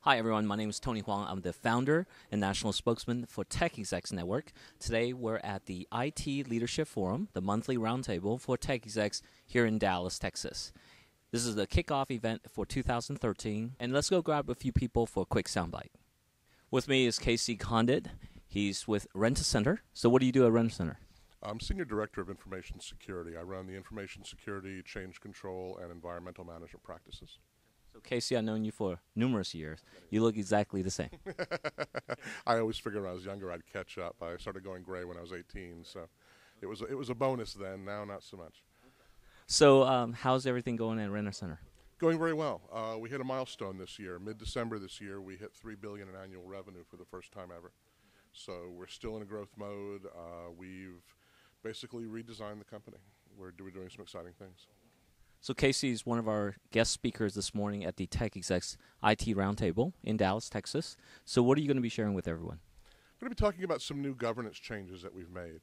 Hi everyone, my name is Tony Huang. I'm the founder and national spokesman for TechExecs Network. Today we're at the IT Leadership Forum, the monthly roundtable for TechExecs here in Dallas, Texas. This is the kickoff event for 2013, and let's go grab a few people for a quick soundbite. With me is Casey Condit. He's with Rent-A-Center. So what do you do at Rent-A-Center? I'm Senior Director of Information Security. I run the information security, change control, and environmental management practices. So Casey, I've known you for numerous years. You look exactly the same. I always figured when I was younger I'd catch up. I started going gray when I was 18, so it was a bonus then. Now not so much. So how's everything going at Rent-A-Center? Going very well. We hit a milestone this year. Mid-December this year, we hit $3 billion in annual revenue for the first time ever. So we're still in a growth mode. We've basically redesigned the company. We're doing some exciting things. So Casey is one of our guest speakers this morning at the TechExecs IT Roundtable in Dallas, Texas. So what are you going to be sharing with everyone? I'm going to be talking about some new governance changes that we've made.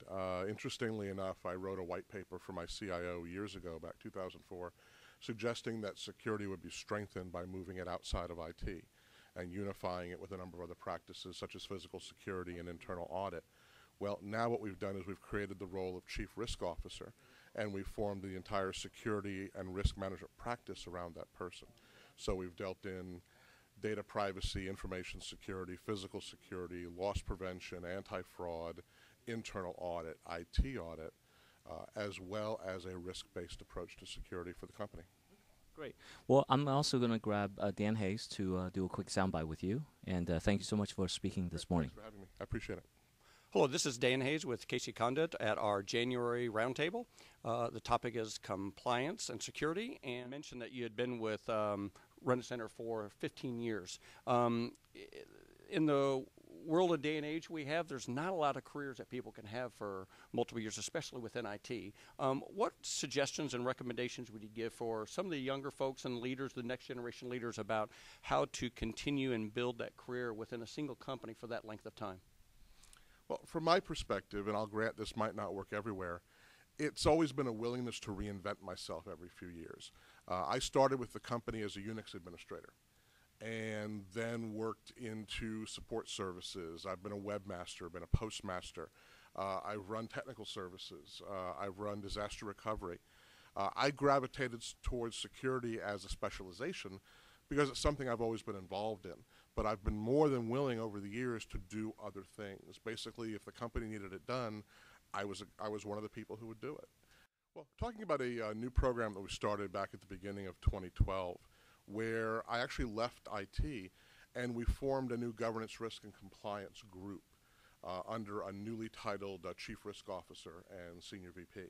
Interestingly enough, I wrote a white paper for my CIO years ago, back 2004, suggesting that security would be strengthened by moving it outside of IT and unifying it with a number of other practices such as physical security and internal audit. Well, now what we've done is we've created the role of Chief Risk Officer, and we've formed the entire security and risk management practice around that person. So we've dealt in data privacy, information security, physical security, loss prevention, anti-fraud, internal audit, IT audit, as well as a risk-based approach to security for the company. Great. Well, I'm also going to grab Dan Hayes to do a quick soundbite with you, and thank you so much for speaking this morning. Thanks for having me. I appreciate it. Hello, this is Dan Hayes with Casey Condit at our January roundtable. The topic is compliance and security, and I mentioned that you had been with Rent-A-Center for 15 years. In the world of day and age we have, there's not a lot of careers that people can have for multiple years, especially within IT. What suggestions and recommendations would you give for some of the younger folks and leaders, the next generation leaders, about how to continue and build that career within a single company for that length of time? Well, from my perspective, and I'll grant this might not work everywhere, it's always been a willingness to reinvent myself every few years. I started with the company as a Unix administrator and then worked into support services. I've been a webmaster, been a postmaster. I've run technical services. I've run disaster recovery. I gravitated towards security as a specialization because it's something I've always been involved in. But I've been more than willing over the years to do other things. Basically, if the company needed it done, I was one of the people who would do it. Well, talking about a new program that we started back at the beginning of 2012, where I actually left IT and we formed a new governance, risk, and compliance group under a newly titled Chief Risk Officer and Senior VP.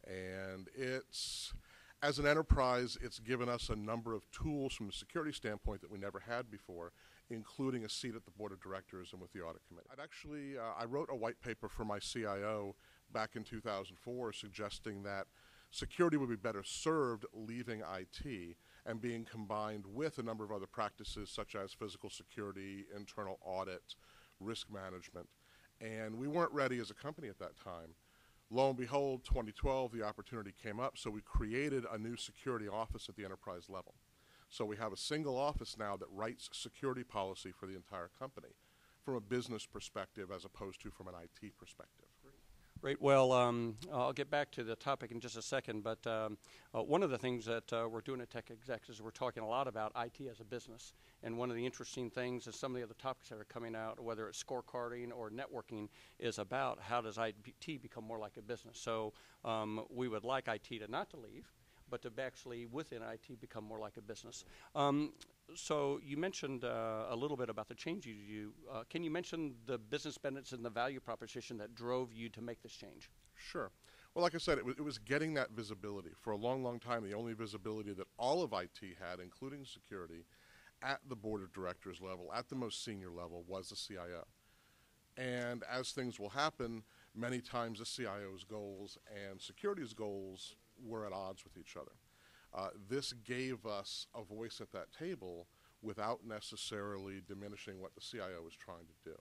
And as an enterprise, it's given us a number of tools from a security standpoint that we never had before, including a seat at the board of directors and with the audit committee. I wrote a white paper for my CIO back in 2004 suggesting that security would be better served leaving IT and being combined with a number of other practices such as physical security, internal audit, risk management. And we weren't ready as a company at that time. Lo and behold, 2012, the opportunity came up, so we created a new security office at the enterprise level. So we have a single office now that writes security policy for the entire company from a business perspective as opposed to from an IT perspective. Great. Well, I'll get back to the topic in just a second, but one of the things that we're doing at TechExecs is we're talking a lot about IT as a business. And one of the interesting things is some of the other topics that are coming out, whether it's scorecarding or networking, is about how does IT become more like a business. So we would like IT to not to leave, but to actually within IT become more like a business. So you mentioned a little bit about the changes can you mention the business benefits and the value proposition that drove you to make this change? Sure. Well, like I said, it was getting that visibility. For a long, long time, the only visibility that all of IT had, including security, at the board of directors level, at the most senior level, was the CIO. And as things will happen, many times the CIO's goals and security's goals were at odds with each other. This gave us a voice at that table without necessarily diminishing what the CIO was trying to do.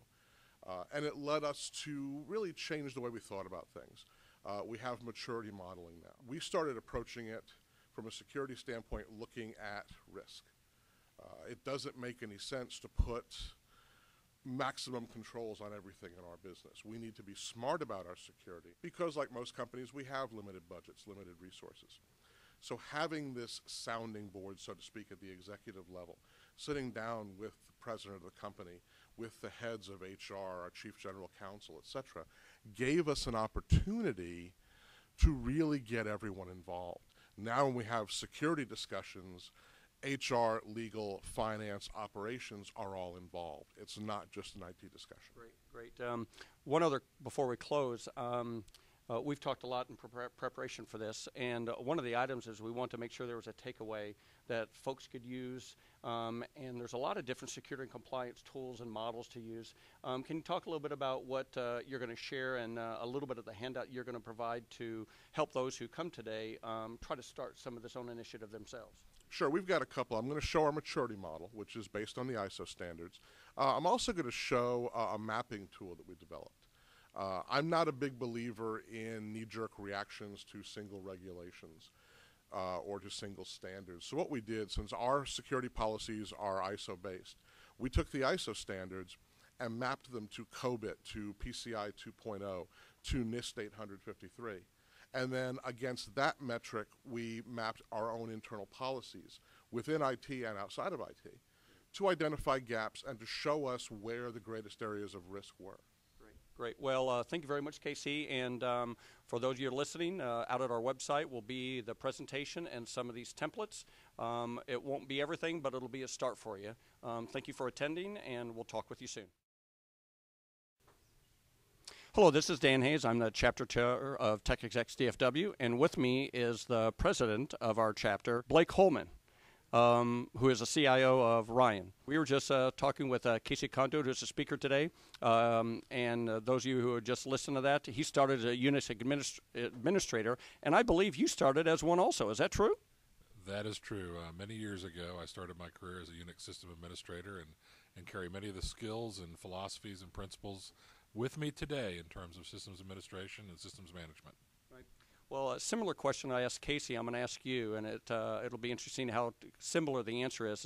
And it led us to really change the way we thought about things. We have maturity modeling now. We started approaching it from a security standpoint looking at risk. It doesn't make any sense to put maximum controls on everything in our business. We need to be smart about our security because, like most companies, we have limited budgets, limited resources. So having this sounding board, so to speak, at the executive level, sitting down with the president of the company, with the heads of HR, our chief general counsel, etc., gave us an opportunity to really get everyone involved. Now when we have security discussions, HR, legal, finance, operations are all involved. It's not just an IT discussion. Great. One other, before we close, we've talked a lot in preparation for this, and one of the items is we want to make sure there was a takeaway that folks could use, and there's a lot of different security and compliance tools and models to use. Can you talk a little bit about what you're going to share and a little bit of the handout you're going to provide to help those who come today try to start some of this own initiative themselves? Sure, we've got a couple. I'm going to show our maturity model, which is based on the ISO standards. I'm also going to show a mapping tool that we developed. I'm not a big believer in knee-jerk reactions to single regulations or to single standards. So what we did, since our security policies are ISO-based, we took the ISO standards and mapped them to COBIT, to PCI 2.0, to NIST 853. And then against that metric, we mapped our own internal policies within IT and outside of IT to identify gaps and to show us where the greatest areas of risk were. Great. Well, thank you very much, Casey. And for those of you listening, out at our website will be the presentation and some of these templates. It won't be everything, but it'll be a start for you. Thank you for attending, and we'll talk with you soon. Hello, this is Dan Hayes. I'm the chapter chair of TechExecs DFW, and with me is the president of our chapter, Blake Holman, who is a CIO of Ryan. We were just talking with Casey Condit, who's a speaker today, and those of you who are just listening to that, he started as a Unix administrator, and I believe you started as one also. Is that true? That is true. Many years ago, I started my career as a Unix system administrator and carry many of the skills and philosophies and principles with me today in terms of systems administration and systems management. Right. Well, a similar question I asked Casey, I'm going to ask you, and it'll be interesting how similar the answer is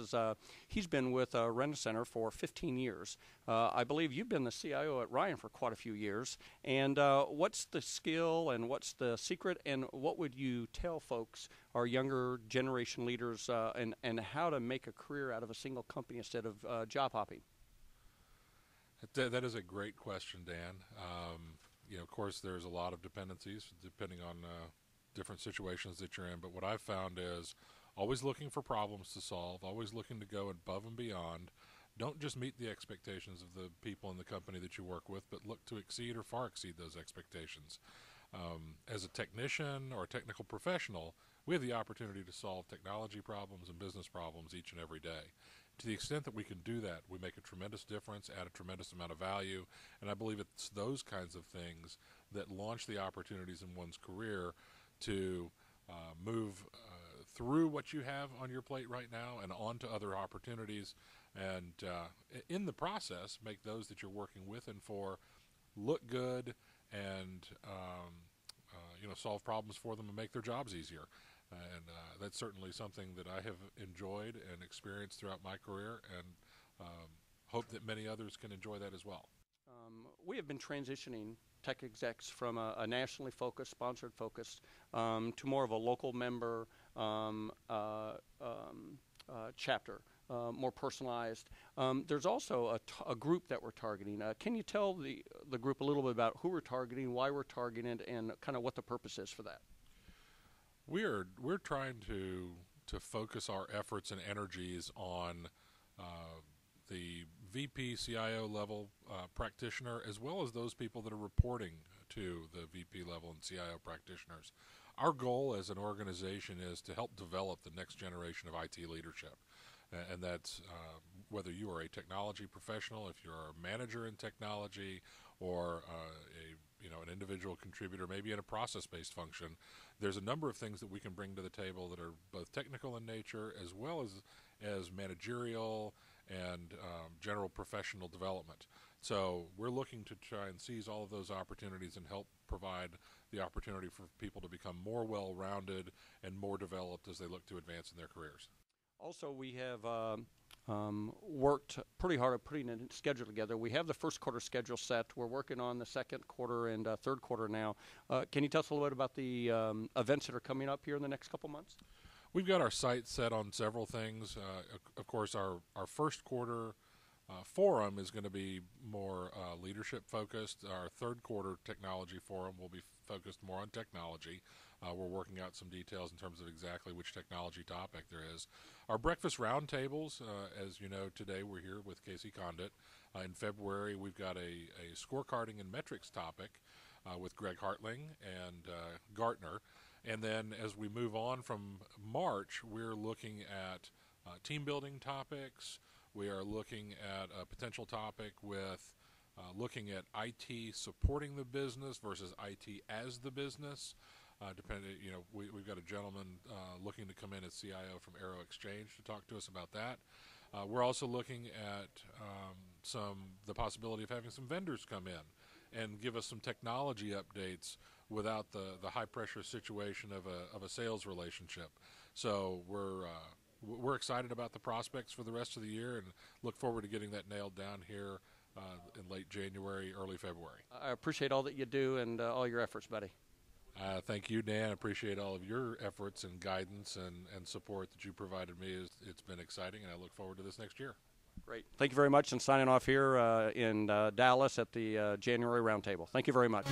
he's been with Rent-A-Center for 15 years. I believe you've been the CIO at Ryan for quite a few years. And what's the skill and what's the secret, and what would you tell folks, our younger generation leaders, and how to make a career out of a single company instead of job hopping? That is a great question, Dan. Of course, there's a lot of dependencies depending on different situations that you're in. But what I've found is always looking for problems to solve, always looking to go above and beyond. Don't just meet the expectations of the people in the company that you work with, but look to exceed or far exceed those expectations. As a technician or a technical professional, we have the opportunity to solve technology problems and business problems each and every day. To the extent that we can do that, we make a tremendous difference, add a tremendous amount of value, and I believe it's those kinds of things that launch the opportunities in one's career to move through what you have on your plate right now and on to other opportunities, and in the process, make those that you're working with and for look good and solve problems for them and make their jobs easier. And that's certainly something that I have enjoyed and experienced throughout my career, and hope that many others can enjoy that as well. We have been transitioning TechExecs from a nationally focused, sponsored focused, to more of a local member chapter, more personalized. There's also a group that we're targeting. Can you tell the group a little bit about who we're targeting, why we're targeting it, and kind of what the purpose is for that? We're trying to focus our efforts and energies on the VP, CIO level practitioner, as well as those people that are reporting to the VP level and CIO practitioners. Our goal as an organization is to help develop the next generation of IT leadership, and that's whether you are a technology professional, if you're a manager in technology, or an individual contributor, maybe in a process-based function. There's a number of things that we can bring to the table that are both technical in nature as well as managerial and general professional development. So we're looking to try and seize all of those opportunities and help provide the opportunity for people to become more well-rounded and more developed as they look to advance in their careers. Also, we have worked pretty hard at putting a schedule together. We have the first quarter schedule set. We're working on the second quarter and third quarter now. Can you tell us a little bit about the events that are coming up here in the next couple months? We've got our sights set on several things. Of course, our first quarter forum is going to be more leadership focused. Our third quarter technology forum will be focused more on technology. We're working out some details in terms of exactly which technology topic there is. Our breakfast roundtables, as you know, today we're here with Casey Condit. In February, we've got a scorecarding and metrics topic with Greg Hartling and Gartner. And then as we move on from March, we're looking at team building topics. We are looking at a potential topic with looking at IT supporting the business versus IT as the business. We've got a gentleman looking to come in as CIO from Aero Exchange to talk to us about that. We're also looking at the possibility of having some vendors come in and give us some technology updates without the high pressure situation of a sales relationship. So we're excited about the prospects for the rest of the year and look forward to getting that nailed down here in late January, early February. I appreciate all that you do and all your efforts, buddy. Thank you, Dan. I appreciate all of your efforts and guidance and support that you provided me. It's been exciting, and I look forward to this next year. Great. Thank you very much, and signing off here in Dallas at the January Roundtable. Thank you very much.